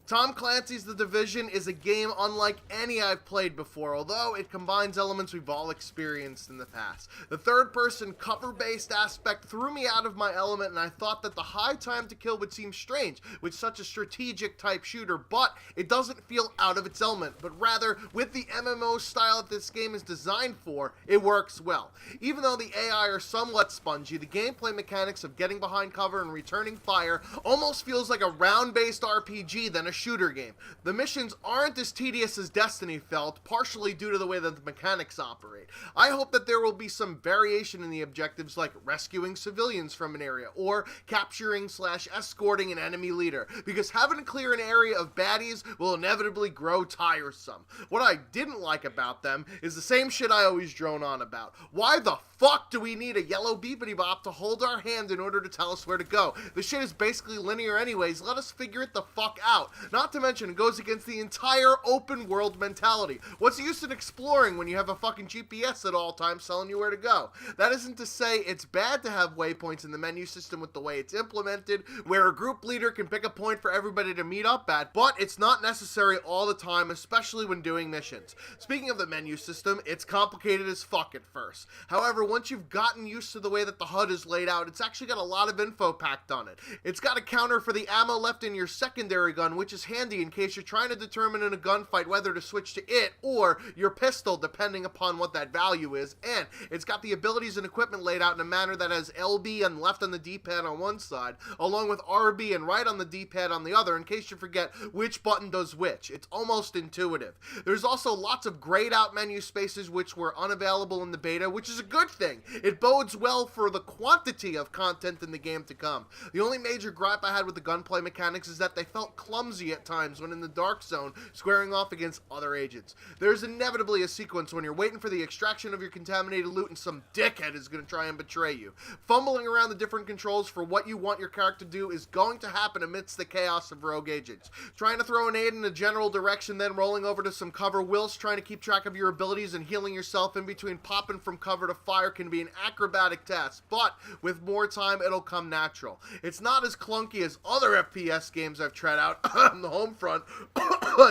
Tom Clancy's The Division is a game unlike any I've played before, although it combines elements we've all experienced in the past. The third-person, cover-based aspect threw me out of my element, and I thought that the high time to kill would seem strange with such a strategic-type shooter, but it doesn't feel out of its element, but rather, with the MMO style that this game is designed for, it works well. Even though the AI are somewhat spongy, the gameplay mechanics of getting behind cover and returning fire almost feels like a round-based RPG than a shooter game. The missions aren't as tedious as Destiny felt, partially due to the way that the mechanics operate. I hope that there will be some variation in the objectives, like rescuing civilians from an area, or capturing/escorting an enemy leader, because having to clear an area of baddies will inevitably grow tiresome. What I didn't like about them is the same shit I always drone on about. Why the fuck do we need a yellow beepity bop to hold our hand in order to tell us where to go? The shit is basically linear anyways, let us figure it the fuck out. Not to mention, it goes against the entire open world mentality. What's the use in exploring when you have a fucking GPS at all times telling you where to go? That isn't to say it's bad to have waypoints in the menu system with the way it's implemented, where a group leader can pick a point for everybody to meet up at, but it's not necessary all the time, especially when doing missions. Speaking of the menu system, it's complicated as fuck at first. However, once you've gotten used to the way that the HUD is laid out, it's actually got a lot of info packed on it. It's got a counter for the ammo left in your secondary gun, which is handy in case you're trying to determine in a gunfight whether to switch to it or your pistol, depending upon what that value is, and it's got the abilities and equipment laid out in a manner that has LB and left on the D-pad on one side, along with RB and right on the D-pad on the other, in case you forget which button does which. It's almost intuitive. There's also lots of grayed out menu spaces which were unavailable in the beta, which is a good thing. It bodes well for the quantity of content in the game to come. The only major gripe I had with the gunplay mechanics is that they felt clumsy at times when in the dark zone, squaring off against other agents. There's inevitably a sequence when you're waiting for the extraction of your contaminated loot and some dickhead is going to try and betray you. Fumbling around the different controls for what you want your character to do is going to happen amidst the chaos of rogue agents. Trying to throw an aid in a general direction, then rolling over to some cover whilst trying to keep track of your abilities and healing yourself in between popping from cover to fire can be an acrobatic task, but with more time it'll come natural. It's not as clunky as other FPS games I've tried out on the home front,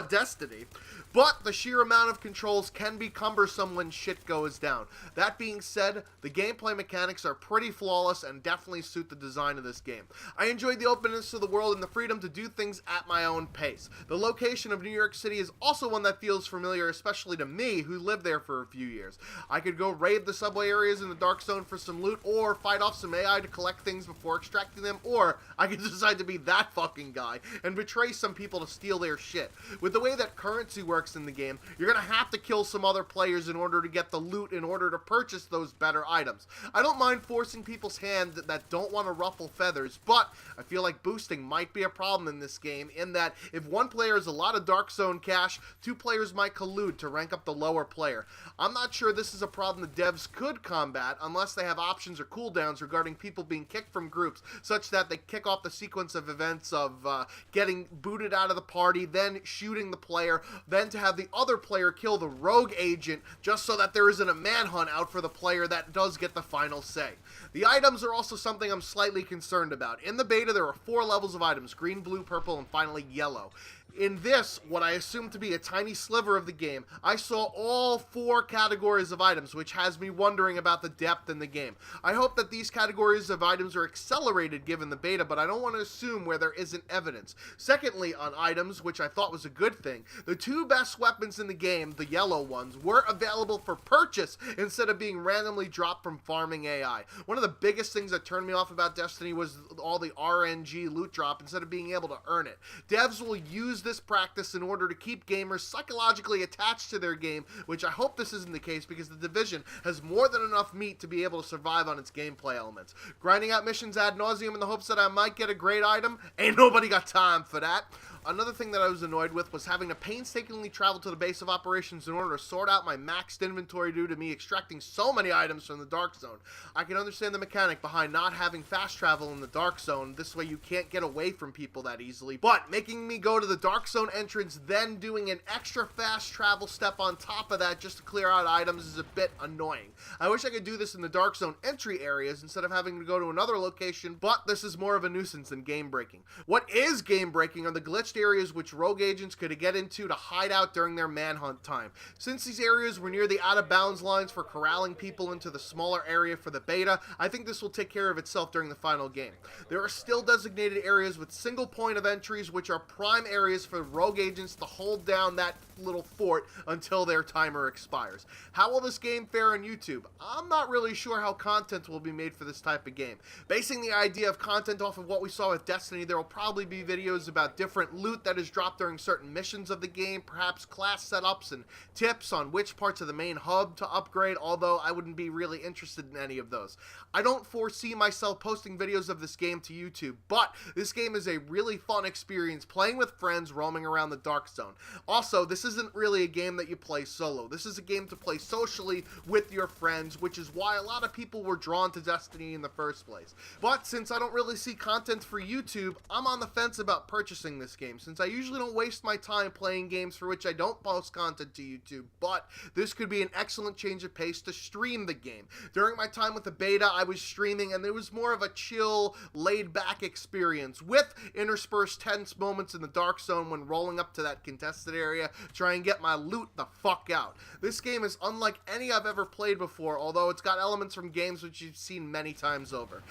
Destiny, but the sheer amount of controls can be cumbersome when shit goes down. That being said, the gameplay mechanics are pretty flawless and definitely suit the design of this game. I enjoyed the openness of the world and the freedom to do things at my own pace. The location of New York City is also one that feels familiar, especially to me, who lived there for a few years. I could go raid the subway areas in the dark zone for some loot, or fight off some AI to collect things before extracting them, or I could decide to be that fucking guy and betray some people to steal their shit. With the way that currency works in the game, you're gonna have to kill some other players in order to get the loot in order to purchase those better items. I don't mind forcing people's hand that don't want to ruffle feathers, but I feel like boosting might be a problem in this game, in that if one player has a lot of dark zone cash, two players might collude to rank up the lower player. I'm not sure this is a problem the devs could combat unless they have options or cooldowns regarding people being kicked from groups, such that they kick off the sequence of events of getting booted out of the party, then shooting the player, then to have the other player kill the rogue agent, just so that there isn't a manhunt out for the player that does get the final say. The items are also something I'm slightly concerned about. In the beta, there are 4 levels of items: green, blue, purple, and finally yellow. In this, what I assume to be a tiny sliver of the game, I saw all 4 categories of items, which has me wondering about the depth in the game. I hope that these categories of items are accelerated given the beta, but I don't want to assume where there isn't evidence. Secondly, on items, which I thought was a good thing, the 2 best weapons in the game, the yellow ones, were available for purchase instead of being randomly dropped from farming AI. One of the biggest things that turned me off about Destiny was all the RNG loot drop instead of being able to earn it. Devs will use this practice in order to keep gamers psychologically attached to their game, which I hope this isn't the case because The Division has more than enough meat to be able to survive on its gameplay elements. Grinding out missions ad nauseum in the hopes that I might get a great item? Ain't nobody got time for that. Another thing that I was annoyed with was having to painstakingly travel to the base of operations in order to sort out my maxed inventory due to me extracting so many items from the dark zone. I can understand the mechanic behind not having fast travel in the dark zone, this way you can't get away from people that easily, but making me go to the dark zone entrance, then doing an extra fast travel step on top of that just to clear out items is a bit annoying. I wish I could do this in the dark zone entry areas instead of having to go to another location, but this is more of a nuisance than game breaking. What is game breaking are the glitched established areas which rogue agents could get into to hide out during their manhunt time. Since these areas were near the out-of-bounds lines for corralling people into the smaller area for the beta, I think this will take care of itself during the final game. There are still designated areas with single point of entries which are prime areas for rogue agents to hold down that little fort until their timer expires. How will this game fare on YouTube? I'm not really sure how content will be made for this type of game. Basing the idea of content off of what we saw with Destiny, there will probably be videos about different loot that is dropped during certain missions of the game, perhaps class setups and tips on which parts of the main hub to upgrade, although I wouldn't be really interested in any of those. I don't foresee myself posting videos of this game to YouTube, but this game is a really fun experience playing with friends roaming around the Dark Zone. Also, this isn't really a game that you play solo. This is a game to play socially with your friends, which is why a lot of people were drawn to Destiny in the first place. But since I don't really see content for YouTube, I'm on the fence about purchasing this game, since I usually don't waste my time playing games for which I don't post content to YouTube, but this could be an excellent change of pace to stream the game. During my time with the beta, I was streaming, and it was more of a chill, laid-back experience, with interspersed tense moments in the Dark Zone when rolling up to that contested area, try and get my loot the fuck out. This game is unlike any I've ever played before, although it's got elements from games which you've seen many times over.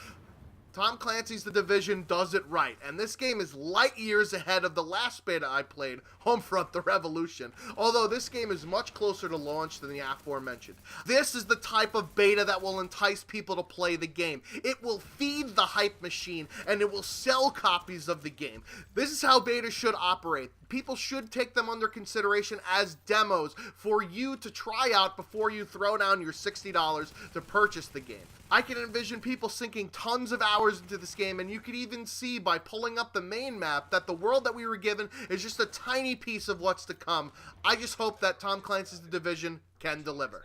Tom Clancy's The Division does it right, and this game is light years ahead of the last beta I played, Homefront: The Revolution, although this game is much closer to launch than the aforementioned. This is the type of beta that will entice people to play the game. It will feed the hype machine, and it will sell copies of the game. This is how beta should operate. People should take them under consideration as demos for you to try out before you throw down your $60 to purchase the game. I can envision people sinking tons of hours into this game, and you could even see by pulling up the main map that the world that we were given is just a tiny piece of what's to come. I just hope that Tom Clancy's The Division can deliver.